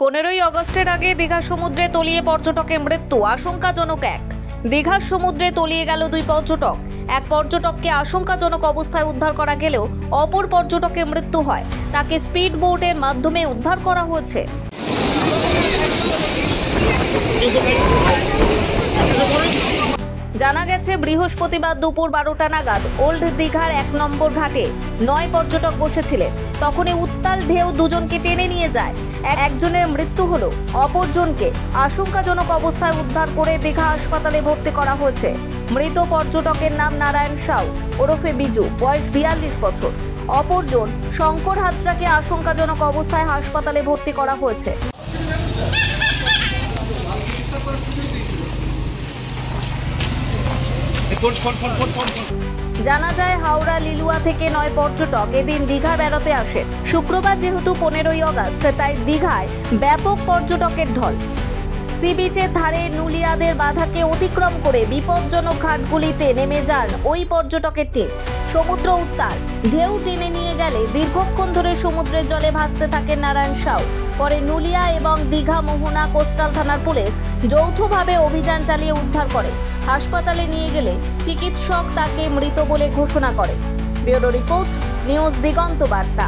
15ই আগস্টের আগে দীঘা সমুদ্রে তলিয়ে পর্যটকের মৃত্যু আশঙ্কাজনক। দীঘার সমুদ্রে তলিয়ে গেল দুই পর্যটক। এক পর্যটককে আশঙ্কাজনক অবস্থায় উদ্ধার করা গেলেও অপর পর্যটকের মৃত্যু হয়। তাকে স্পিড বোটের মাধ্যমে উদ্ধার করা হয়েছে। জানা গেছে বৃহস্পতিবার দুপুর 12টা নাগাদ ওল্ড দীঘার 1 নম্বর ঘাটে 9 পর্যটক বসেছিলেন। তখনই উত্তাল ঢেউ দুজনকে টেনে নিয়ে যায়। একজনের মৃত্যু হলো, অপরজনকে আশঙ্কাজনক অবস্থায় উদ্ধার করে দীঘা হাসপাতালে ভর্তি করা হয়েছে। মৃত পর্যটকের নাম নারায়ণ সাউ ওরফে বিজু, বয়স 42 বছর। অপরজন শঙ্কর হাজরাকে আশঙ্কাজনক অবস্থায় হাসপাতালে ভর্তি করা হয়েছে। জানা যায় হাওড়া লিলুয়া থেকে 9 পর্যটক এদিন দীঘা বেড়াতে আসেন। শুক্রবার যেহেতু 15ই আগস্ট, তাই দীঘায় ব্যাপক পর্যটকের ঢল। সি বিচের ধারে নুলিয়াদের বাধাকে অতিক্রম করে বিপজ্জনক ঘাটগুলিতে নেমে যান ওই পর্যটকের টিম। সমুদ্র উত্তাল, ঢেউ টেনে নিয়ে গেলে দীর্ঘক্ষণ ধরে সমুদ্রের জলে ভাসতে থাকেন নারায়ণ সাউ। পরে নুলিয়া এবং দীঘা মোহনা কোস্টাল থানার পুলিশ যৌথভাবে অভিযান চালিয়ে উদ্ধার করে। হাসপাতালে নিয়ে গেলে চিকিৎসক তাকে মৃত বলে ঘোষণা করে। ব্যুরো রিপোর্ট, নিউজ দিগন্ত বার্তা।